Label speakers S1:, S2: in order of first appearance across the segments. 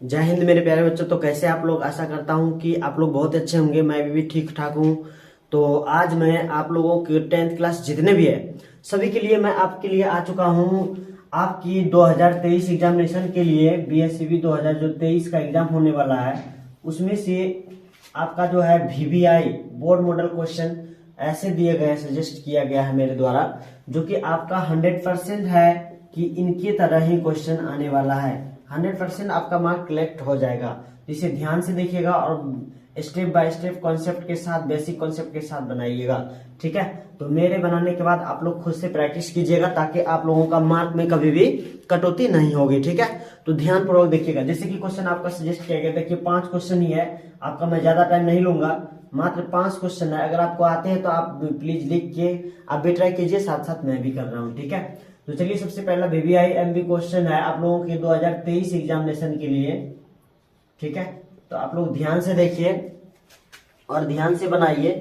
S1: जय हिंद मेरे प्यारे बच्चों। तो कैसे आप लोग? आशा करता हूँ कि आप लोग बहुत अच्छे होंगे। मैं भी ठीक ठाक हूँ। तो आज मैं आप लोगों के 10th क्लास जितने भी है सभी के लिए मैं आपके लिए आ चुका हूँ। आपकी 2023 एग्जामिनेशन के लिए बीएससीबी 2023 का एग्जाम होने वाला है, उसमें से आपका जो है वीवीआई बोर्ड मॉडल क्वेश्चन ऐसे दिए गए, सजेस्ट किया गया है मेरे द्वारा, जो कि आपका 100% है कि इनके तरह ही क्वेश्चन आने वाला है। 100% आपका मार्क कलेक्ट हो जाएगा। इसे ध्यान से देखिएगा और स्टेप बाय स्टेप कॉन्सेप्ट के साथ, बेसिक कॉन्सेप्ट के साथ बनाइएगा, ठीक है। तो मेरे बनाने के बाद आप लोग खुद से प्रैक्टिस कीजिएगा ताकि आप लोगों का मार्क में कभी भी कटौती नहीं होगी, ठीक है। तो ध्यान पूर्वक देखिएगा। जैसे कि क्वेश्चन आपका सजेस्ट किया गया, देखिए 5 क्वेश्चन ही है आपका, मैं ज्यादा टाइम नहीं लूंगा, मात्र 5 क्वेश्चन है। अगर आपको आते हैं तो आप प्लीज लिख के आप भी ट्राई कीजिए, साथ साथ मैं भी कर रहा हूँ, ठीक है। तो चलिए सबसे पहला वीवीआई एमबी क्वेश्चन है आप लोगों के 2023 एग्जामिनेशन के लिए, ठीक है। तो आप लोग ध्यान से देखिए और ध्यान से बनाइए,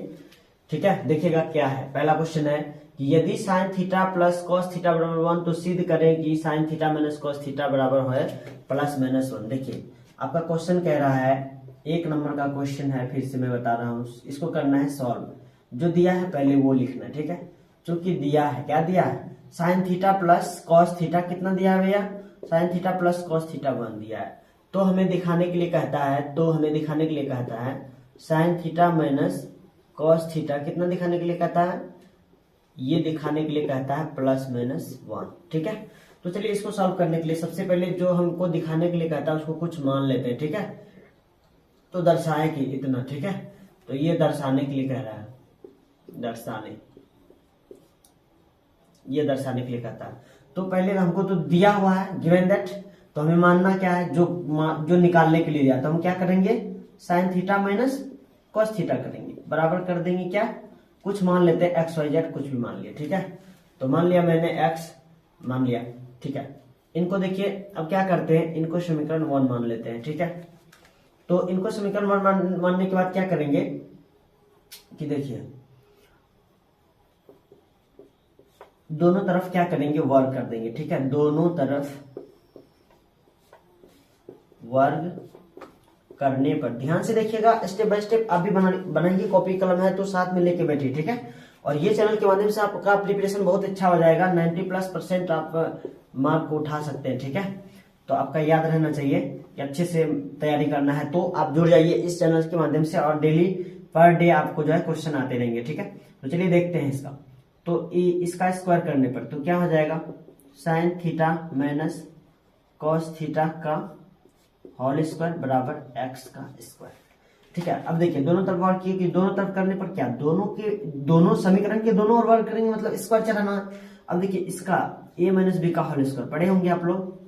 S1: ठीक है। देखिएगा क्या है। पहला क्वेश्चन है कि यदि sine theta plus cos theta बराबर 1 तो सिद्ध करें कि sine theta minus cos theta बराबर है प्लस माइनस 1। देखिए आपका क्वेश्चन कह रहा है, 1 नंबर का क्वेश्चन है, फिर से मैं बता रहा हूं, इसको करना है सॉल्व। जो दिया है पहले वो लिखना है, ठीक है। चूंकि दिया है, क्या दिया है, sine theta plus cos theta, कितना दिया है भैया, sine theta plus cos theta 1 दिया है। तो हमें दिखाने के लिए कहता है, sine theta minus cos theta कितना दिखाने के लिए कहता है, ये दिखाने के लिए कहता है प्लस माइनस 1, ठीक है। तो चलिए इसको सॉल्व करने के लिए सबसे पहले जो हमको दिखाने के लिए कहता है उसको कुछ मान लेते हैं, ठीक है। तो दर्शाए कि इतना, ठीक है। तो ये दर्शाने के लिए कह रहा है, ये दर्शाने के लिए कहता है। तो पहले हमको तो दिया हुआ है गिवन दैट, तो हमें मानना क्या है, जो निकालने के लिए दिया, तो हम क्या करेंगे, sine theta minus cos theta करेंगे, बराबर कर देंगे क्या, कुछ मान लेते हैं एक्स वाई जेड, कुछ भी मान लिया, ठीक है। तो मान लिया मैंने एक्स मान लिया, ठीक है। इनको देखिए अब क्या करते हैं, इनको समीकरण 1 मान लेते हैं, ठीक है। तो इनको समीकरण 1 मानने के बाद क्या करेंगे कि देखिए दोनों तरफ क्या करेंगे, वर्ग कर देंगे, ठीक है। दोनों तरफ वर्ग करने पर ध्यान से देखिएगा, स्टेप बाय स्टेप आप भी बनाइए, कॉपी कलम है तो साथ में लेके बैठिए, ठीक है। और ये चैनल के माध्यम से आपका प्रिपरेशन बहुत अच्छा हो जाएगा, 90+% आप मार्क को उठा सकते हैं, ठीक है। तो आपका याद रहना चाहिए कि अच्छे से तैयारी करना है, तो आप जुड़ जाइए इस चैनल के माध्यम से और डेली पर डे आपको जो है क्वेश्चन आते रहेंगे, ठीक है। तो चलिए देखते हैं इसका। तो इसका स्क्वायर करने पर तो क्या हो जाएगा, sine theta minus cos theta का होल स्क्वायर बराबर एक्स का स्क्वायर, ठीक है। अब देखिए दोनों तरफ वर्ग किए कि दोनों तरफ करने पर क्या, दोनों समीकरण के दोनों ओर वर्ग करेंगे, मतलब स्क्वायर चढ़ाना। अब देखिए इसका a माइनस बी का होल स्क्वायर पढ़े होंगे आप लोग,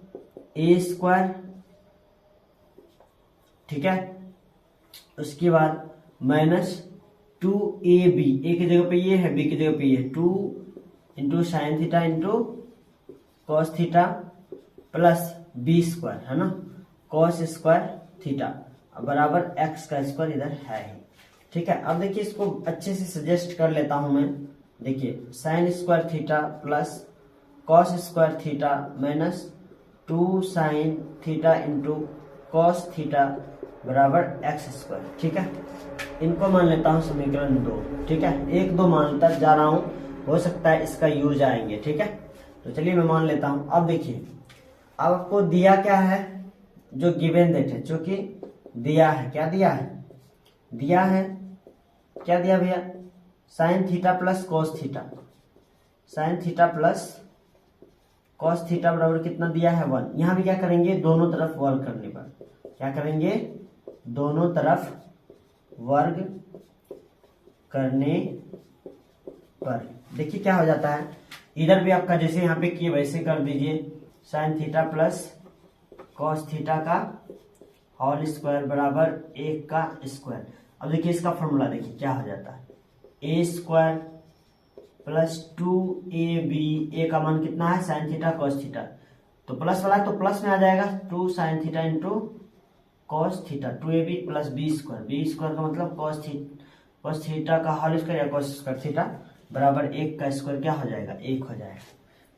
S1: ए स्क्वायर, ठीक है। उसके बाद माइनस 2ab, ए की जगह पे ये है, बी की जगह पे ये, 2 into sine theta into cos theta plus B square, है ना, कॉस स्क्वायर थीटा बराबर एक्स का स्क्वायर इधर है ही, ठीक है। अब देखिए इसको अच्छे से सजेस्ट कर लेता हूं मैं। देखिए sine square theta plus cos square theta minus 2 sine theta into cos theta बराबर एक्स स्क्वायर, ठीक है। इनको मान लेता हूं समीकरण 2, ठीक है। 1 2 मानता जा रहा हूं, हो सकता है इसका यूज आएंगे, ठीक है। तो चलिए मैं मान लेता हूं। अब देखिए अब आपको दिया क्या है, जो गिवन दैट है, जो कि दिया है, क्या दिया है, क्या दिया भैया, sine theta plus cos theta, sine theta plus cos theta बराबर कितना दिया है 1। यहां भी क्या करेंगे, दोनों तरफ वर्ग करने पर क्या करेंगे, दोनों तरफ वर्ग करने पर देखिए क्या हो जाता है, इधर भी आपका जैसे यहाँ पे किए वैसे कर दीजिए, sine theta plus cos theta का होल स्क्वायर बराबर 1 का स्क्वायर। अब देखिए इसका फॉर्मूला देखिए क्या हो जाता है, ए स्क्वायर प्लस 2ab, ए का मान कितना है, साइन थीटा कॉस थीटा, तो प्लस वाला तो प्लस में आ जाएगा, 2 sine theta into cos theta, 2ab plus B square का मतलब कॉस थीटा का होल स्क्वायर या कॉस स्क्वायर थीटा बराबर 1 का स्क्वायर क्या हो जाएगा, 1 हो जाएगा,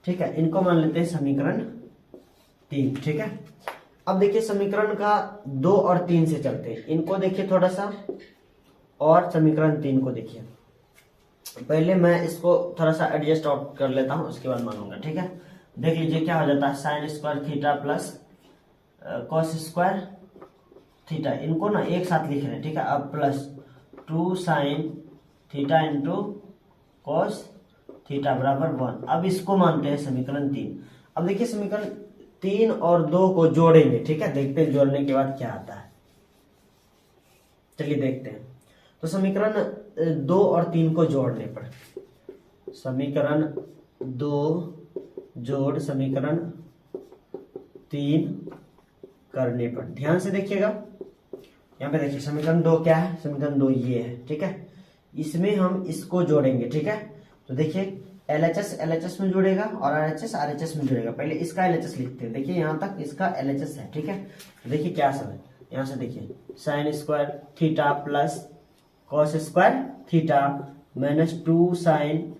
S1: ठीक है। इनको मान लेते हैं समीकरण 3, ठीक है। अब देखिए समीकरण का 2 और 3 से चलते हैं, इनको देखिए थोड़ा सा, और समीकरण 3 को देखिए। पहले मैं इसको थोड़ा सा एडजस्ट आउट कर लेता हूं, उसके बाद मानूंगा, ठीक है। देख लीजिए क्या हो जाता है, sine square theta plus cos square theta, इनको ना एक साथ लिख रहे हैं, ठीक है। अब plus 2 sine theta into cos theta बराबर 1। अब इसको मानते हैं समीकरण 3। अब देखिए समीकरण 3 और 2 को जोड़ेंगे, ठीक है। देखते हैं जोड़ने के बाद क्या आता है, चलिए देखते हैं। तो समीकरण 2 और 3 को जोड़ने पर, समीकरण 2 जोड़ समीकरण 3 करने पर ध्यान से देखिएगा। यहाँ पे देखिए समीकरण 2 क्या है, समीकरण 2 ये है, ठीक है। इसमें हम इसको जोड़ेंगे, ठीक है। तो देखिए LHS LHS में जुड़ेगा और RHS RHS में जुड़ेगा। पहले इसका LHS लिखते हैं, देखिए यहाँ तक इसका LHS है, ठीक है। तो देखिए क्या सब है, यहाँ से देखिए sine square theta plus cos square theta minus 2 sine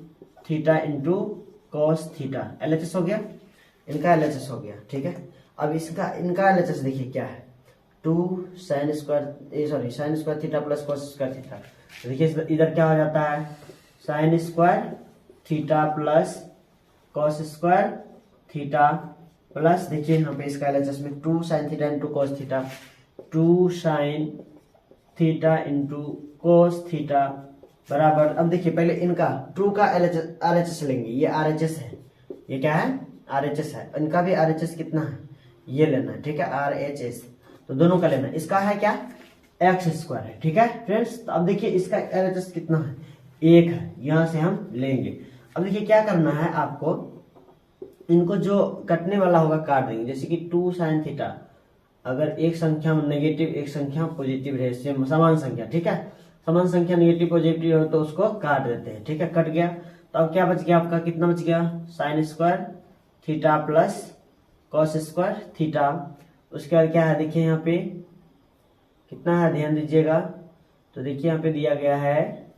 S1: theta into cos theta, LHS हो गया, इनका LHS हो गया, ठीक है। अब इनका LHS देखिए क्या है, 2 sine square sine square theta plus cos square theta. तो देखिए इधर क्या हो जाता है, sine square theta plus cos square theta plus, देखिए यहाँ पे इसका LHS में 2 sine theta into cos theta, 2 sine theta into cos theta बराबर। अब देखिए पहले इनका 2 का RHS लेंगे, ये RHS है, ये क्या है RHS है, इनका भी RHS कितना है ये लेना है, ठीक है, RHS। तो दोनों का लेना है, इसका है क्या एक्स स्क्वायर है, ठीक है फ्रेंड्स। तो अब देखिए इसका LHS कितना है 1 है, यहां से हम लेंगे। अब देखिए क्या करना है आपको, इनको जो कटने वाला होगा काट देंगे, जैसे कि 2 साइन थीटा, अगर एक संख्या नेगेटिव एक संख्या पॉजिटिव रहे, समान संख्या, ठीक है, समान संख्या नेगेटिव पॉजिटिव हो तो उसको काट देते हैं, ठीक है, कट गया। तो अब क्या बच गया आपका, कितना बच गया, sine square theta plus cos square theta. उसके बाद क्या है देखिए यहाँ पे कितना है, ध्यान दीजिएगा। तो देखिए यहाँ पे दिया गया है,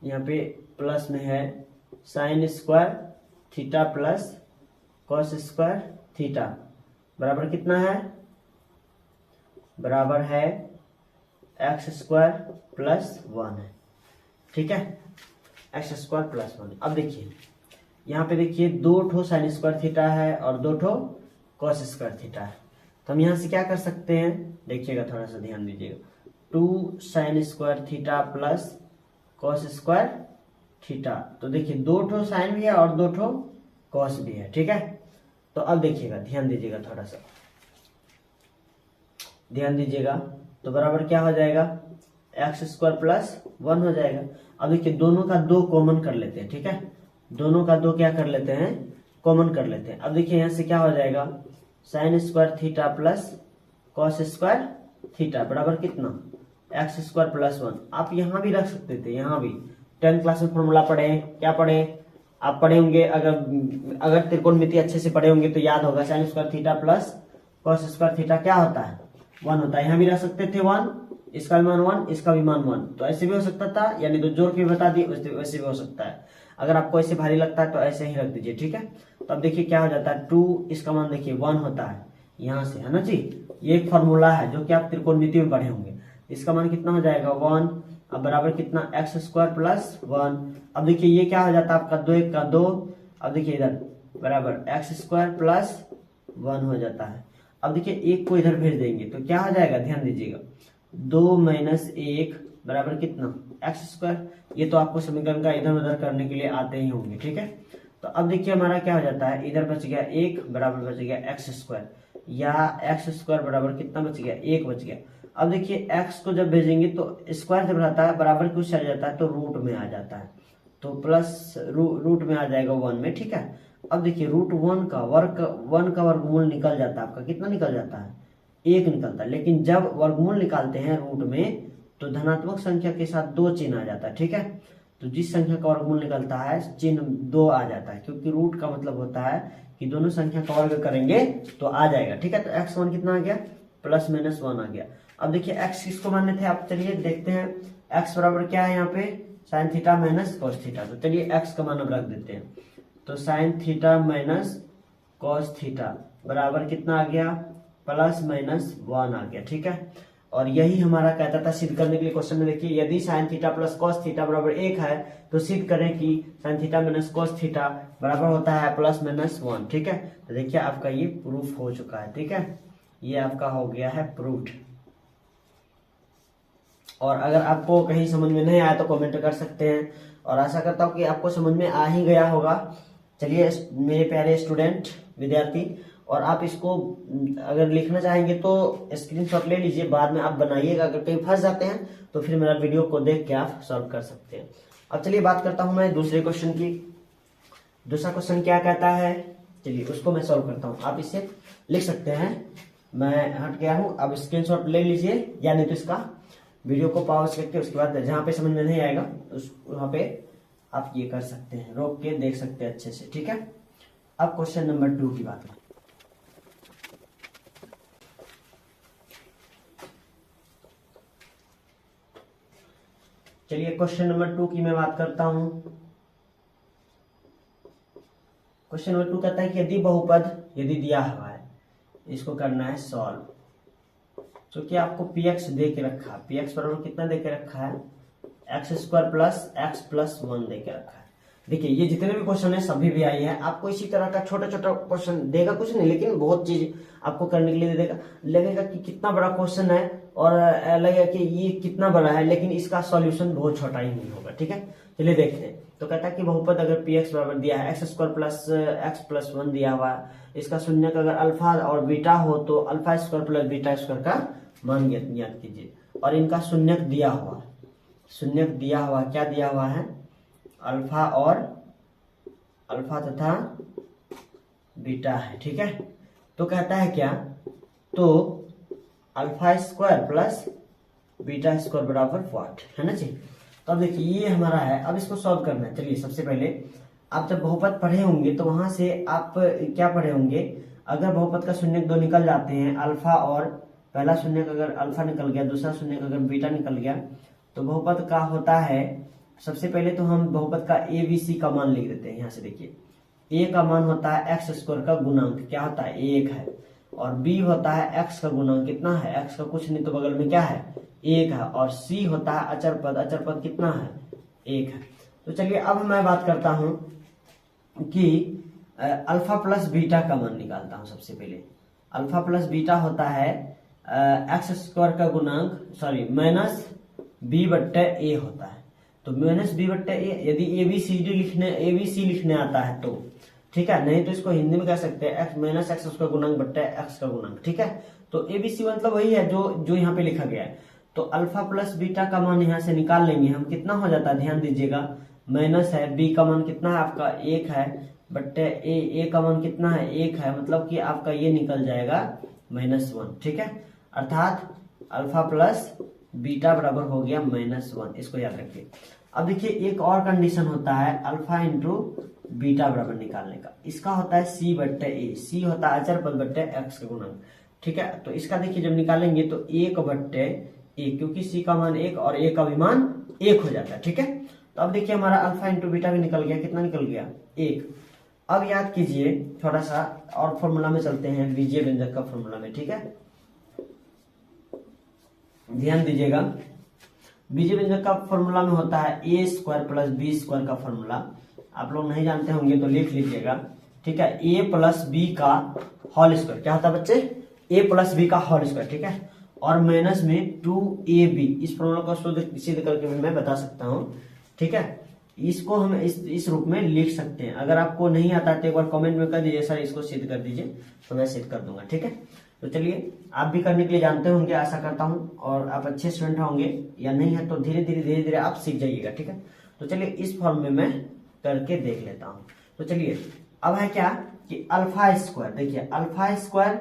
S1: यहाँ पे प्लस में है sine square theta plus cos square theta बराबर कितना है, बराबर है एक्स स्क्वायर प्लस 1 है, ठीक है, एक्स स्क्वायर प्लस 1। अब देखिए यहाँ पे देखिए 2 ठो साइन स्क्वायर थीटा है और 2 ठो कॉस स्क्वायर थीटा है। तो हम यहाँ से क्या कर सकते हैं, देखिएगा थोड़ा सा ध्यान दीजिएगा, 2 sine square theta plus cos square theta. तो देखिए 2 ठो साइन भी है और 2 ठो कॉस भी है, ठीक है। तो अब देखिएगा ध्यान दीजिएगा, थोड़ा सा ध्यान दीजिएगा। तो बराबर क्या हो जाएगा, एक्स स्क्वायर प्लस 1 हो जाएगा। अब देखिए दोनों का 2 कॉमन कर लेते हैं, ठीक है, दोनों का 2 क्या कर लेते हैं, कॉमन कर लेते हैं। अब देखिए यहाँ से क्या हो जाएगा, sine square theta plus cos square theta बराबर कितना, एक्स स्क्वायर प्लस 1। आप यहाँ भी रख सकते थे, यहाँ भी 10th क्लास में फॉर्मूला पढ़े, क्या पढ़े आप पढ़े होंगे, अगर त्रिकोणमिति अच्छे से पढ़े होंगे तो याद होगा, sine square theta plus cos square theta क्या होता है 1 होता है। यहाँ भी रख सकते थे 1, इसका भी मान 1, इसका भी मान 1, तो ऐसे भी हो सकता था, यानी तो जोड़ के बता दिए, वैसे भी हो सकता है। अगर आपको ऐसे भारी लगता है तो ऐसे ही रख दीजिए, ठीक है। तो अब देखिए क्या हो जाता है, 2 इसका मान देखिए 1 होता है यहाँ से, है ना जी। ये एक फॉर्मूला है जो कि आप त्रिकोणमिति में पढ़े होंगे। इसका मान कितना हो जाएगा 1, अब बराबर कितना एक्स स्क्वायर प्लस 1। अब देखिए ये क्या हो जाता है आपका 2 1 का 2, अब देखिए इधर बराबर एक्स स्क्वायर प्लस 1 हो जाता है। अब देखिए 1 को इधर भेज देंगे तो क्या हो जाएगा, ध्यान दीजिएगा, 2 माइनस 1 बराबर कितना एक्स स्क्वायर। ये तो आपको समीकरण का इधर उधर करने के लिए आते ही होंगे, ठीक है। तो अब देखिए हमारा क्या हो जाता है, इधर बच गया 1 बराबर बच गया एक्स स्क्वायर, या एक्स स्क्वायर बराबर कितना बच गया 1 बच गया। अब देखिए x को जब भेजेंगे तो स्क्वायर जब रहता है बराबर कुछ चल जाता है तो रूट में आ जाता है, तो प्लस रूट में आ जाएगा 1 में, ठीक है। अब देखिए रूट 1 का वर्गमूल निकल जाता है आपका, कितना निकल जाता है 1 निकलता है। लेकिन जब वर्गमूल निकालते हैं रूट में तो धनात्मक संख्या के साथ 2 चिन्ह आ जाता है, ठीक है। तो जिस संख्या का वर्गमूल निकलता है चिन्ह 2 आ जाता है, क्योंकि रूट का मतलब होता है कि दोनों संख्या का वर्ग करेंगे तो आ जाएगा, ठीक है। तो x1 कितना आ गया, प्लस माइनस 1 आ गया। अब देखिए x किसको मानने थे आप, चलिए देखते हैं। x बराबर क्या है यहाँ पे, sine theta minus cos theta. तो चलिए x का मान अब रख देते हैं, तो sine theta minus cos theta बराबर कितना आ गया, प्लस माइनस 1 आ गया। ठीक है, और यही हमारा कहता था सिद्ध करने के लिए क्वेश्चन में, देखिए यदि sine theta plus cos theta बराबर 1 है तो सिद्ध करें कि sine theta minus cos theta बराबर होता है प्लस माइनस 1। ठीक है, तो देखिए आपका ये प्रूफ हो चुका है। ठीक है, ये आपका हो गया है प्रूफ्ड। और अगर आपको कहीं समझ में नहीं आया तो कमेंट कर सकते हैं, और आशा करता हूँ कि आपको समझ में आ ही गया होगा। चलिए मेरे प्यारे स्टूडेंट विद्यार्थी, और आप इसको अगर लिखना चाहेंगे तो स्क्रीनशॉट ले लीजिए, बाद में आप बनाइएगा। अगर कहीं फंस जाते हैं तो फिर मेरा वीडियो को देख के आप सॉल्व कर सकते हैं। अब चलिए बात करता हूं मैं दूसरे क्वेश्चन की। दूसरा क्वेश्चन क्या कहता है, चलिए उसको मैं सॉल्व करता हूं। आप इसे लिख सकते हैं, मैं हट गया हूं। अब स्क्रीनशॉट ले लीजिए, या नहीं तो इसका वीडियो को पॉज करके उसके बाद जहां पे समझ में नहीं आएगा वहां पे आप ये कर सकते हैं, रोक के देख सकते हैं अच्छे से। ठीक है, अब क्वेश्चन नंबर 2 की बात है। चलिए क्वेश्चन नंबर 2 की मैं बात करता हूं। क्वेश्चन नंबर 2 कहता है कि यदि बहुपद यदि दिया हुआ है, इसको करना है सॉल्व। क्योंकि आपको px दे के रखा है, px बराबर कितना दे के रखा है, x square plus x plus 1 दे के रखा है। देखिए ये जितने भी क्वेश्चन है सभी भी आई है, आपको इसी तरह का छोटा छोटा क्वेश्चन देगा, कुछ नहीं लेकिन बहुत चीज आपको करने के लिए दे देगा। लगेगा कि कितना बड़ा क्वेश्चन है और लगेगा कि ये कितना बड़ा है, लेकिन इसका सॉल्यूशन बहुत छोटा ही नहीं होगा। ठीक है, चलिए देखते हैं। तो कहता है कि बहुपद अगर px बराबर दिया है, x square plus x plus 1 दिया हुआ है, इसका शून्यक अगर अल्फा और बीटा हो तो alpha square plus beta square का मान ज्ञात कीजिए। और इनका शून्यक दिया हुआ, शून्यक दिया हुआ क्या दिया हुआ है, अल्फा और अल्फा तथा बीटा है। ठीक है, तो कहता है क्या, तो alpha square plus beta square बराबर व्हाट, है ना जी। तो अब देखिए ये हमारा है, अब इसको सॉल्व करना है। चलिए सबसे पहले आप जब बहुपद पढ़े होंगे तो वहां से आप क्या पढ़े होंगे, अगर बहुपद का शून्यक 2 निकल जाते हैं, अल्फा और पहला शून्यक अगर अल्फा निकल गया, दूसरा शून्यक अगर बीटा निकल गया, तो बहुपद का होता है, सबसे पहले तो हम बहुपद का ए बी सी का मान लिख देते हैं। यहाँ से देखिए ए का मान होता है एक्स स्क्वायर का गुणांक क्या होता है 1 है, और बी होता है एक्स का गुणांक कितना है, एक्स का कुछ नहीं तो बगल में क्या है 1 है, और सी होता है अचर पद, अचर पद कितना है 1 है। तो चलिए अब मैं बात करता हूं कि अल्फा प्लस बीटा का मान निकालता हूं। सबसे पहले अल्फा प्लस बीटा होता है एक्स स्क्वायर का गुणांक सॉरी माइनस बी बट्टे ए होता है। तो माइनस बी बट्टे ए, यदि ए बी सी लिखने आता है तो ठीक है, नहीं तो इसको हिंदी में कह सकते हैं एक्स माइनस एक्स उसका गुणांक बट्टे एक्स का गुणांक। ठीक है, तो ए बी सी मतलब वही है जो यहाँ पे लिखा गया है। तो अल्फा प्लस बीटा का मान यहाँ से निकाल लेंगे हम, कितना हो जाता है ध्यान दीजिएगा, माइनस है, बी का मान कितना है आपका 1 है, बट्टे ए का मान कितना है 1 है, मतलब कि आपका ये निकल जाएगा -1। ठीक है, अर्थात अल्फा प्लस बीटा बराबर हो गया -1, इसको याद रखिए। अब देखिए एक और कंडीशन होता है अल्फा इंटू बीटा बराबर निकालने का, इसका होता है सी बट्टे ए, सी होता है अचर पद बट्टे एक्स का गुणक। ठीक है, तो इसका देखिए जब निकालेंगे तो 1 बट्टे ए, क्योंकि सी का मान 1 और ए का भी मान 1 हो जाता है। ठीक है, तो अब देखिए हमारा अल्फा इंटू बीटा भी निकल गया, कितना निकल गया 1। अब याद कीजिए थोड़ा सा और फॉर्मूला में चलते हैं, बीजीय व्यंजक का फॉर्मूला में। ठीक है, ध्यान दीजिएगा, बीजीय व्यंजक का फॉर्मूला में होता है ए स्क्वायर प्लस बी स्क्वायर का फॉर्मूला। आप लोग नहीं जानते होंगे तो लिख लीजिएगा। ठीक है, ए प्लस बी का होल स्क्वायर क्या होता है बच्चे, ए प्लस बी का होल स्क्वायर। ठीक है, और माइनस में 2ab, इस फॉर्मूला को सिद्ध करके मैं बता सकता हूँ। ठीक है, इसको हम इस रूप में लिख सकते हैं। अगर आपको नहीं आता है तो एक बार कमेंट में कर दीजिए सर इसको सिद्ध कर दीजिए, तो मैं सिद्ध कर दूंगा। ठीक है, तो चलिए आप भी करने के लिए जानते होंगे आशा करता हूं, और आप अच्छे स्टूडेंट होंगे, या नहीं है तो धीरे धीरे आप सीख जाइएगा। ठीक है, तो चलिए इस फॉर्म में मैं करके देख लेता हूं। तो चलिए अब है क्या कि अल्फा स्क्वायर, देखिए अल्फा स्क्वायर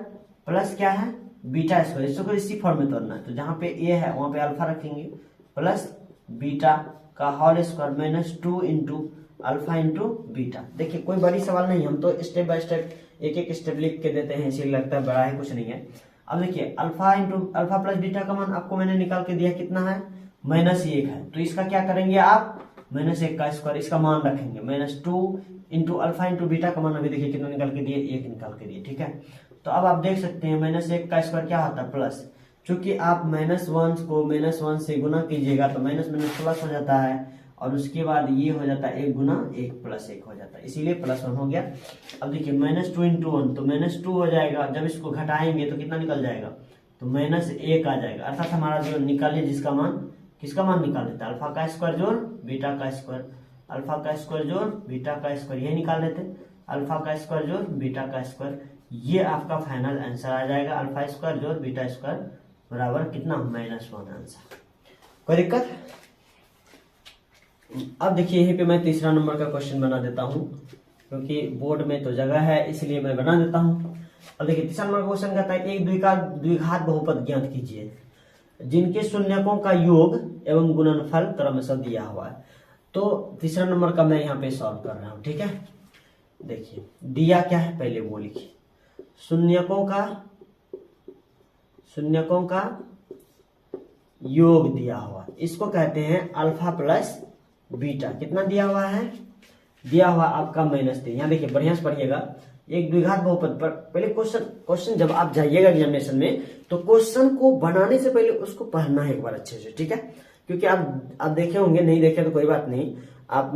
S1: प्लस क्या है बीटा स्क्वायर, इसको इसी फॉर्म में तोड़ना है। तो जहां पे ए है वहां पे अल्फा रखेंगे, प्लस बीटा का whole square minus 2 into alpha into beta. देखिए कोई बड़ी सवाल नहीं, हम तो स्टेप बाय स्टेप एक स्टेप लिख के देते हैं, इसीलिए लगता है बड़ा है, कुछ नहीं है। अब देखिए alpha into alpha plus beta का मान आपको मैंने निकाल के दिया, कितना है -1 है। तो इसका क्या करेंगे आप, -1 का स्क्वायर, इसका मान रखेंगे -2 इंटू अल्फा इंटू बीटा का मान अभी देखिए कितना निकाल के दिए, 1 निकाल के दिए, ठीक है। तो अब आप देख सकते हैं -1 का स्क्वायर क्या होता है, प्लस। चूंकि आप -1 को -1 से गुना कीजिएगा तो माइनस माइनस प्लस हो जाता है, और उसके बाद ये हो जाता है 1 गुना 1 प्लस 1 हो जाता है, इसीलिए +1 हो गया। अब देखिए -2 इंटू 1 तो -2 हो जाएगा, जब इसको घटाएंगे तो कितना निकल जाएगा, तो -1 आ जाएगा। अर्थात हमारा जो निकालिए जिसका मान, किसका मान निकाल देते हैं, अल्फा का स्क्वायर जोड़ बीटा का स्क्वायर, अल्फा का स्क्वायर जोड़ बीटा का स्क्वायर, ये निकाल देते हैं, अल्फा का स्क्वायर जोड़ बीटा का स्क्वायर, ये आपका फाइनल आंसर आ जाएगा। अल्फा स्क्वायर जोड़ बीटा स्क्वायर बराबर कितना, -1 आंसर। कोई दिक्कत? अब देखिए यहीं पे मैं तीसरा नंबर का क्वेश्चन बना देता हूं, क्योंकि बोर्ड में तो जगह है इसलिए मैं बना देता हूं। अब देखिए तीसरा नंबर का क्वेश्चन कहता है एक द्विघात बहुपद ज्ञात कीजिए जिनके शून्यकों का योग एवं गुणनफल क्रमशः दिया हुआ है। तो तीसरा नंबर का मैं यहाँ पे सॉल्व कर रहा हूँ, ठीक है। देखिए दिया क्या है पहले वो लिखिए, शून्यकों का योग दिया हुआ, इसको कहते हैं अल्फा प्लस बीटा। कितना दिया हुआ है, दिया हुआ आपका -3। यहाँ देखिए बढ़िया से पढ़िएगा, एक द्विघात बहुपद पर पहले क्वेश्चन जब आप जाइएगा एग्जामिनेशन में तो क्वेश्चन को बनाने से पहले उसको पढ़ना है एक बार अच्छे से, ठीक है। क्योंकि आप देखे होंगे, नहीं देखे तो कोई बात नहीं। आप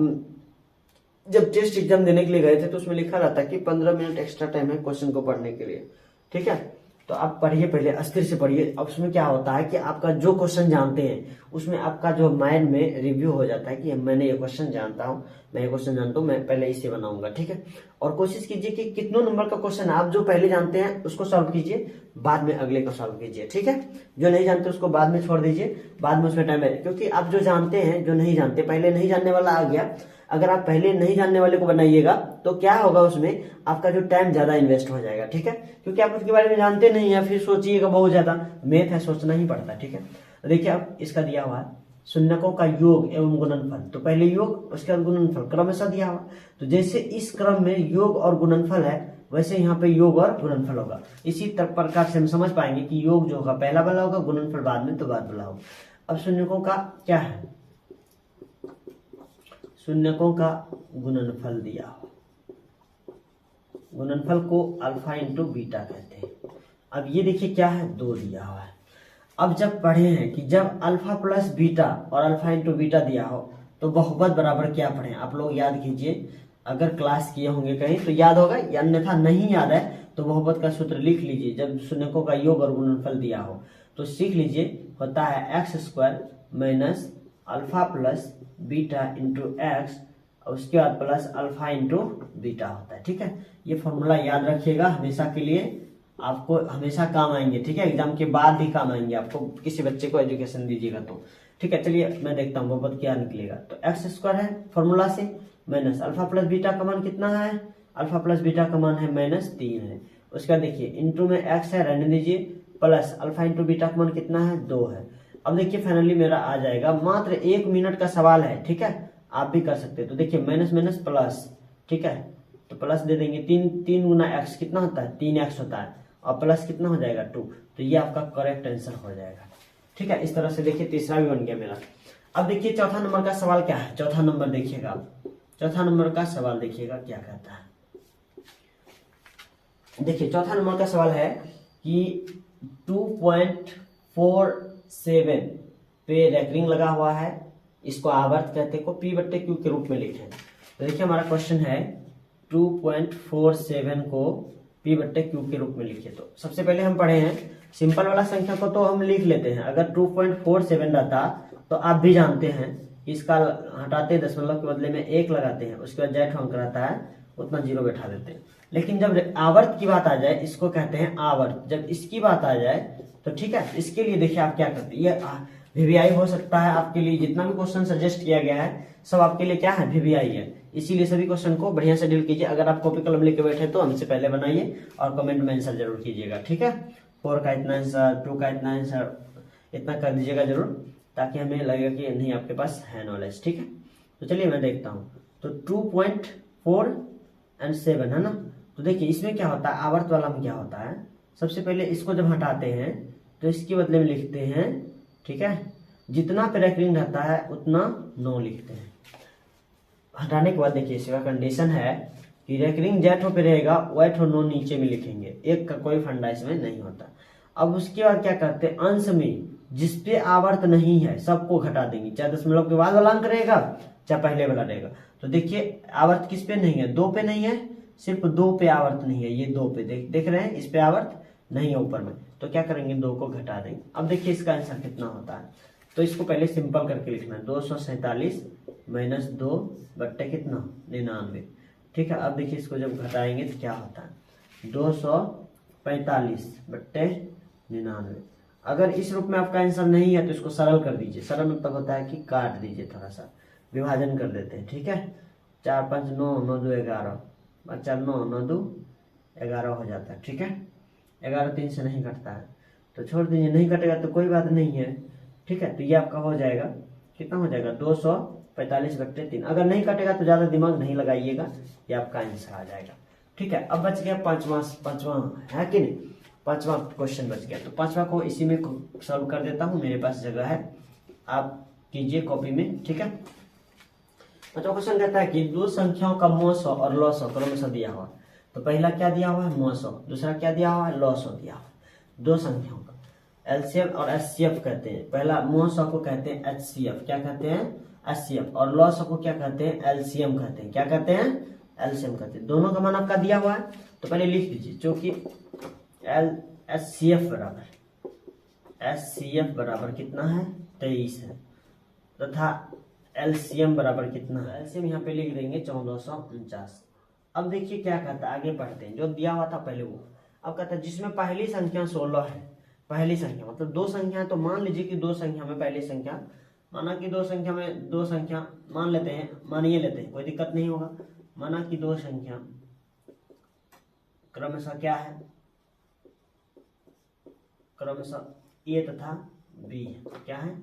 S1: जब टेस्ट एग्जाम देने के लिए गए थे तो उसमें लिखा रहता है कि 15 मिनट एक्स्ट्रा टाइम है क्वेश्चन को पढ़ने के लिए, ठीक है। तो आप पढ़िए, पहले अस्थिर से पढ़िए। अब उसमें क्या होता है कि आपका जो क्वेश्चन जानते हैं उसमें आपका जो माइंड में रिव्यू हो जाता है कि मैंने ये क्वेश्चन जानता हूँ, मैं ये क्वेश्चन जानता हूँ, मैं पहले इसे बनाऊंगा, ठीक है। और कोशिश कीजिए कि कितनों नंबर का क्वेश्चन आप जो पहले जानते हैं उसको सॉल्व कीजिए, बाद में अगले को सॉल्व कीजिए, ठीक है। जो नहीं जानते उसको बाद में छोड़ दीजिए, बाद में उसमें टाइम है, क्योंकि आप जो जानते हैं, जो नहीं जानते, पहले नहीं जानने वाला आ गया, अगर आप पहले नहीं जानने वाले को बनाइएगा तो क्या होगा, उसमें आपका जो टाइम ज्यादा इन्वेस्ट हो जाएगा, ठीक है। क्योंकि आप उसके बारे में जानते नहीं है, फिर सोचिएगा बहुत ज्यादा, मैथ है सोचना ही पड़ता है, ठीक है। देखिए अब इसका दिया हुआ है शून्यकों का योग एवं गुणनफल, तो पहले योग उसके बाद गुणनफल क्रमशः दिया हुआ। तो जैसे इस क्रम में योग और गुणनफल है वैसे यहाँ पे योग और गुणनफल होगा। इसी प्रकार से हम समझ पाएंगे कि योग जो होगा पहला वाला होगा, गुणनफल बाद में तो बाद वाला होगा। अब शून्यकों का क्या है, शून्यकों का गुणनफल दिया हो, गुणनफल को अल्फा इंटू बीटा कहते हैं। अब ये देखिए क्या है, 2 दिया हुआ है। अब जब पढ़े हैं कि जब अल्फा प्लस बीटा और अल्फा इंटू बीटा दिया हो तो बहुपद बराबर क्या पढ़े, आप लोग याद कीजिए। अगर क्लास किए होंगे कहीं तो याद होगा, अन्यथा नहीं याद है तो बहुपद का सूत्र लिख लीजिए। जब शून्यकों का योग और गुणनफल दिया हो तो सीख लीजिए, होता है x² minus alpha plus beta into x, और उसके बाद प्लस अल्फा इंटू बीटा होता है, ठीक है। ये फॉर्मूला याद रखिएगा हमेशा के लिए, आपको हमेशा काम आएंगे, ठीक है। एग्जाम के बाद भी काम आएंगे, आपको किसी बच्चे को एजुकेशन दीजिएगा तो, ठीक है। चलिए मैं देखता हूँ बहुपद क्या निकलेगा। तो x² है फॉर्मूला से, माइनस अल्फा प्लस बीटा का मान कितना है, अल्फा प्लस बीटा का मान है -3 है। उसके बाद देखिए इंटू में x है, रहने दीजिए, प्लस अल्फा इंटू बीटा का मान कितना है, 2 है। अब देखिए फाइनली मेरा आ जाएगा, मात्र 1 मिनट का सवाल है, ठीक है। आप भी कर सकते हैं। तो देखिए माइनस माइनस प्लस, ठीक है, तो प्लस दे देंगे, 3 गुना x कितना होता है, 3x होता है, और प्लस कितना हो जाएगा 2। तो ये आपका करेक्ट आंसर हो जाएगा, ठीक है। इस तरह से देखिए तीसरा भी बन गया मेरा। अब देखिए चौथा नंबर का सवाल क्या है, चौथा नंबर देखिएगा, चौथा नंबर का सवाल देखिएगा क्या कहता है। देखिए चौथा नंबर का सवाल है कि 2.47 पे रैकरिंग लगा हुआ है, इसको आवर्त कहते हैं, को P/Q के रूप में लिखें। तो देखिए हमारा क्वेश्चन है 2.47 को P/Q के रूप में लिखिए। तो सबसे पहले हम पढ़े हैं सिंपल वाला संख्या को तो हम लिख लेते हैं। अगर 2.47 रहता तो आप भी जानते हैं इसका हटाते दशमलव के बदले में 1 लगाते हैं, उसके बाद जैठ अंक रहता है उतना 0 बैठा देते हैं। लेकिन जब आवर्त की बात आ जाए, इसको कहते हैं आवर्त, जब इसकी बात आ जाए तो ठीक है, इसके लिए देखिए आप क्या करते हैं, ये VVI हो सकता है आपके लिए। जितना भी क्वेश्चन सजेस्ट किया गया है सब आपके लिए क्या है, VVI है। इसीलिए सभी क्वेश्चन को बढ़िया से डील कीजिए। अगर आप कॉपी कलम लेके बैठे तो हमसे पहले बनाइए और कमेंट में आंसर जरूर कीजिएगा, ठीक है। 4 का इतना आंसर, 2 का इतना आंसर, इतना कर दीजिएगा जरूर, ताकि हमें लगेगा कि नहीं आपके पास है नॉलेज, ठीक है। तो चलिए मैं देखता हूँ। तो 2.47 है ना। तो देखिए इसमें क्या होता है, आवर्त वाला में क्या होता है, सबसे पहले इसको जब हटाते हैं तो इसके बदले में लिखते हैं, ठीक है, जितना पे रैकरिंग रहता है उतना 9 लिखते हैं। हटाने के बाद देखिए इसका कंडीशन है कि रेकरिंग जेठो पे रहेगा, वाइट हो नो नीचे में लिखेंगे, एक का कोई फंडा इसमें नहीं होता। अब उसके बाद क्या करते हैं, अंश में जिसपे आवर्त नहीं है सबको घटा देंगे, चाहे दशमलव के बाद वाला अंक रहेगा चाहे पहले वाला रहेगा। तो देखिए आवर्त किस पे नहीं है, 2 पे नहीं है, सिर्फ 2 पे आवर्त नहीं है, ये 2 पे देख रहे हैं, इस पे आवर्त नहीं है ऊपर में, तो क्या करेंगे 2 को घटा देंगे। अब देखिए इसका आंसर कितना होता है, तो इसको पहले सिंपल करके लिखना है, 247 माइनस 2 बट्टे कितना 99। ठीक है, अब देखिए इसको जब घटाएंगे तो क्या होता है 245 बट्टे 99। अगर इस रूप में आपका आंसर नहीं है तो इसको सरल कर दीजिए, सरल मतलब होता है कि काट दीजिए, थोड़ा सा विभाजन कर देते हैं। ठीक है, 4 5 9 9 2 11, 4 9 9 2 11 हो जाता है। ठीक है, 11 3 से नहीं कटता है तो छोड़ दीजिए, नहीं कटेगा तो कोई बात नहीं है। ठीक है, तो ये आपका हो जाएगा, कितना हो जाएगा 245 बट्टे 3। अगर नहीं कटेगा तो ज्यादा दिमाग नहीं लगाइएगा, ये आपका आंसर आ जाएगा। ठीक है, अब बच गया पांचवा है कि नहीं, 5वां क्वेश्चन बच गया, तो 5वां को इसी में सॉल्व कर देता हूँ, मेरे पास जगह है, आप कीजिए कॉपी में। ठीक है, 5वां क्वेश्चन कहता है कि दो संख्याओं का मोह 100 और लॉ 100 क्रमशः दिया हुआ। तो पहला क्या दिया हुआ है मोह 100, दूसरा क्या दिया हुआ है लॉ 100 दिया हुआ। दो संख्याओं का एलसीएम और एचसीएफ कहते हैं, पहला मोह 100 को कहते हैं एचसीएफ, क्या कहते हैं एचसीएफ, और लॉ 100 को क्या कहते हैं एलसीएम कहते हैं, क्या कहते हैं एलसीएम कहते हैं। दोनों का मान आपका दिया हुआ है, तो पहले लिख दीजिए, क्योंकि एचसीएफ बराबर कितना है 23 है, तथा एलसीएम बराबर कितना है, एलसीएम यहाँ पे लिख देंगे 1449। अब देखिए क्या कहता है, आगे पढ़ते हैं, जो दिया हुआ था पहले वो। अब कहता है जिसमें पहली संख्या 16 है, पहली संख्या मतलब दो संख्या है, तो मान लीजिए कि दो संख्या में पहली संख्या, माना कि दो संख्या मान लेते हैं, मानिए लेते हैं, कोई दिक्कत नहीं होगा। माना कि दो संख्या क्रमशः क्या है, क्रमशः ए तथा बी है, क्या है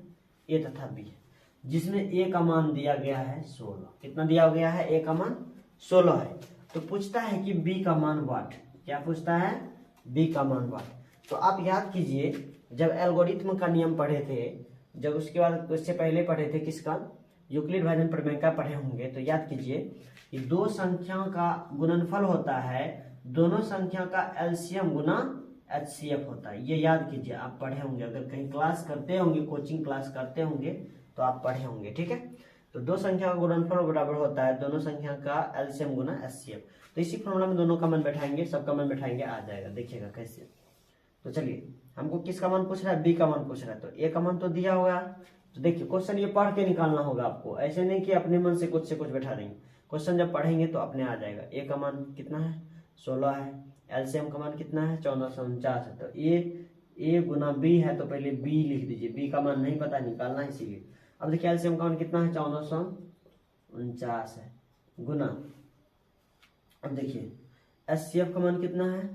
S1: ए तथा बी है, जिसमें ए का मान दिया गया है 16। कितना दिया गया है, ए का मान 16 है। तो पूछता है कि बी का मान वाट, क्या पूछता है बी का मान वाट। तो आप याद कीजिए जब एल्गोरिथ्म का नियम पढ़े थे, जब उसके बाद उससे पहले पढ़े थे किसका, यूक्लिड भाजन प्रमेय का पढ़े होंगे, तो याद कीजिए कि दो संख्याओं का गुणनफल होता है दोनों संख्या का एलसीएम गुना एचसीएफ होता है। ये याद कीजिए, आप पढ़े होंगे, अगर कहीं क्लास करते होंगे, कोचिंग क्लास करते होंगे तो आप पढ़े होंगे। ठीक है, तो दो संख्या का गुणनफल बराबर होता है दोनों संख्या का एलसीएम गुना एचसीएफ। तो इसी फॉर्मूला में दोनों का मान बैठाएंगे, सबका मान बैठाएंगे, आ जाएगा, देखिएगा कैसे। तो चलिए, हमको किसका मान पूछ रहा है, बी का मान पूछ रहा है, तो ए का मान तो दिया हुआ। तो देखिए क्वेश्चन ये पढ़ के निकालना होगा आपको, ऐसे नहीं कि अपने मन से कुछ बैठा देंगे। क्वेश्चन जब पढ़ेंगे तो अपने आ जाएगा। ए का मान कितना है 16 है, एलसीएम का मान कितना है 1449 है, तो ए गुना बी है, तो पहले बी लिख दीजिए, बी का मान नहीं पता निकालना है इसीलिए। अब देखिए एलसीएम का मान कितना है 1449 है, गुना, अब देखिए एचसीएफ का मान कितना है,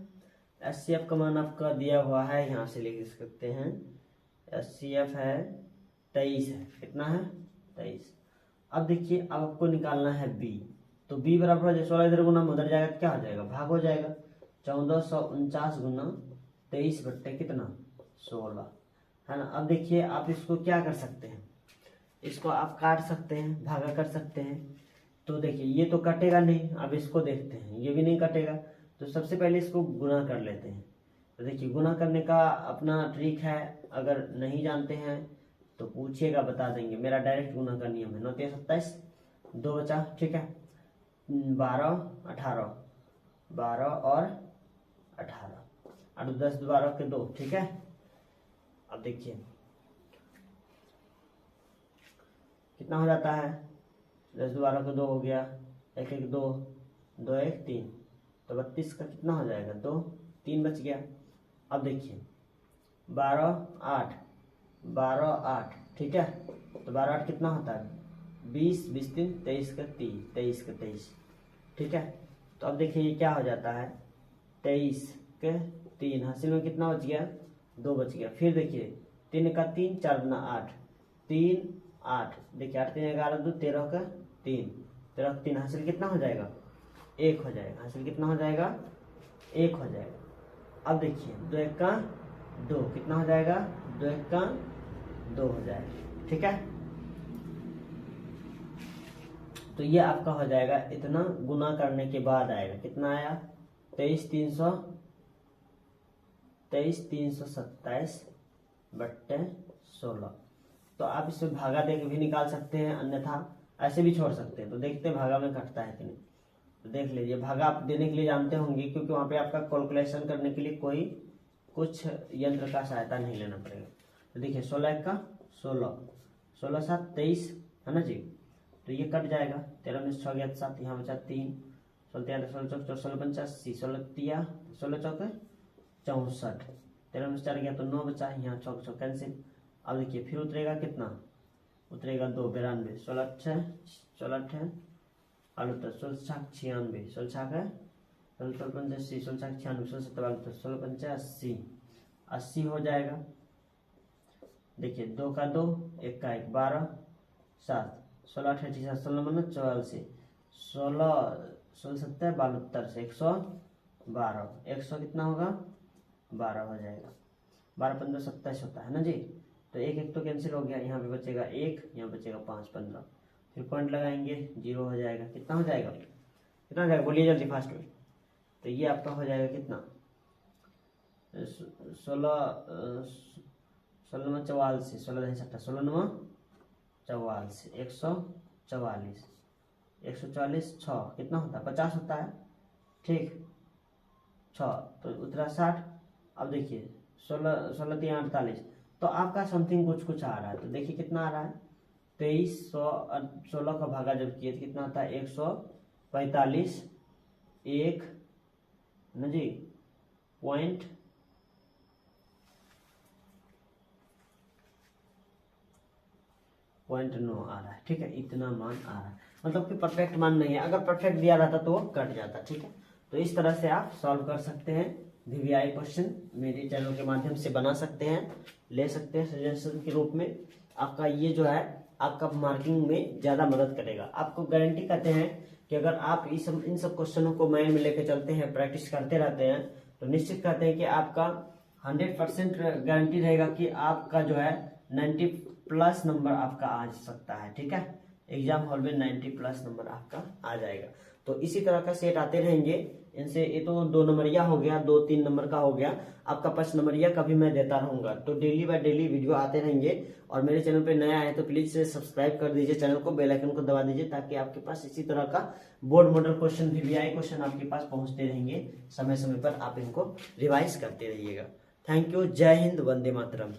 S1: एचसीएफ का मान आपका दिया हुआ है, यहाँ से लिख सकते हैं, एचसीएफ है 23 है, कितना है 23। अब देखिए अब आपको निकालना है बी, तो बी बराबर हो जाए 16, इधर गुना उधर जाएगा तो क्या हो जाएगा भाग हो जाएगा, 1449 गुना 23 बट्टे कितना 16 है ना। अब देखिए आप इसको क्या कर सकते हैं, इसको आप काट सकते हैं, भागा कर सकते हैं। तो देखिए ये तो कटेगा नहीं, अब इसको देखते हैं, ये भी नहीं कटेगा, तो सबसे पहले इसको गुना कर लेते हैं। तो देखिए गुना करने का अपना ट्रिक है, अगर नहीं जानते हैं तो पूछिएगा, बता देंगे। मेरा डायरेक्ट गुना का नियम है, 9 3 27, 2 बचा, ठीक है, 12 18, 12 और 18, 8 10 12 के 2, ठीक है। अब देखिए कितना हो जाता है, 10 12 का 2 हो गया, 1 1 2 2 1 3, तो 32 का कितना हो जाएगा 2 3 बच गया। अब देखिए 12 8 12 8, ठीक है, तो 12 8 कितना होता है 20 20 3 23 का 30, 23 का 23, ठीक है। तो अब देखिए ये क्या हो जाता है 23 के 3, हासिल में कितना बच गया 2 बच गया। फिर देखिए 3 का 3 4 गुना 8 3 8, देखिए 8 3 11 2 13 का 3, 13 का 3, हासिल कितना हो जाएगा 1 हो जाएगा, हासिल कितना हो जाएगा 1 हो जाएगा। अब देखिए 2 1 का 2 कितना हो जाएगा 2 1 का 2 हो जाएगा, ठीक है। तो ये आपका हो जाएगा इतना, गुना करने के बाद आएगा कितना आया 23,327/16। तो आप इसमें भागा दे के भी निकाल सकते हैं, अन्यथा ऐसे भी छोड़ सकते हैं। तो देखते हैं भागा में कटता है कि नहीं। तो देख लीजिए, भागा आप देने के लिए जानते होंगे, क्योंकि वहाँ पे आपका कैलकुलेशन करने के लिए कोई कुछ यंत्र का सहायता नहीं लेना पड़ेगा। तो देखिए 16 का 16, 16 7 23 है ना जी। तो ये कट जाएगा, 13 में 6 गया 7, यहाँ बचा 3, 16 16 चौक 16 85, 16 तिया 16 चौक 64, 13 में 4 गया तो 9 बचा, यहाँ चौक चौक कैंसिल। अब देखिए फिर उतरेगा कितना, उतरेगा 2 92, 16 6 16 6 आलू 16 छाक 96, 16 छाक है 16 85, 16 छाक 96, 16 7 16 5 80, 80 हो जाएगा। देखिए 2 का 2, 1 का 1 12 7, 16 अठासी 16 मन 44, 16 16 70 72 से 112, 100 कितना होगा 12 हो जाएगा। 12 15 27 होता है ना जी। तो एक एक तो कैंसिल हो गया, यहाँ पे बचेगा 1, यहाँ बचेगा 5 15, फिर पॉइंट लगाएंगे 0 हो जाएगा। कितना हो जाएगा, कितना हो जाएगा बोलिए जल्दी फास्ट में। तो ये आपका हो जाएगा कितना 16 16 में 44, 16 नहीं सकता, 16 में 44, 144, 144 6 कितना होता है 50 होता है, ठीक 6 तो उतरा 60। अब देखिए 16 16 3 48, तो आपका समथिंग कुछ कुछ आ रहा है। तो देखिए कितना आ रहा है 2316 का भागा जब किए तो कितना आता है 145 1 ना जी पॉइंट 9 आ रहा है, ठीक है। इतना मान आ रहा है, मतलब कि परफेक्ट मान नहीं है। अगर परफेक्ट दिया रहता तो वो कट जाता, ठीक है। तो इस तरह से आप सॉल्व कर सकते हैं वीवीआई क्वेश्चन, मेरे चैनल के माध्यम से बना सकते हैं, ले सकते हैं सजेशन के रूप में। आपका ये जो है आपका मार्किंग में ज़्यादा मदद करेगा। आपको गारंटी कहते हैं कि अगर आप इन सब क्वेश्चनों को माइंड में लेकर चलते हैं, प्रैक्टिस करते रहते हैं, तो निश्चित कहते हैं कि आपका 100% गारंटी रहेगा कि आपका जो है 90+ नंबर आपका आ सकता है, ठीक है। एग्जाम हॉल में 90+ नंबर आपका आ जाएगा। तो इसी तरह का सेट आते रहेंगे इनसे। ये तो 2 नंबरिया हो गया, 2-3 नंबर का हो गया, आपका 5 नंबरिया का भी मैं देता रहूंगा। तो डेली बाय डेली वीडियो आते रहेंगे। और मेरे चैनल पे नया है तो प्लीज सब्सक्राइब कर दीजिए चैनल को, बेल आइकन को दबा दीजिए, ताकि आपके पास इसी तरह का board model question, VVI question आपके पास पहुंचते रहेंगे। समय समय पर आप इनको रिवाइज करते रहिएगा। थैंक यू, जय हिंद, वंदे मातरम।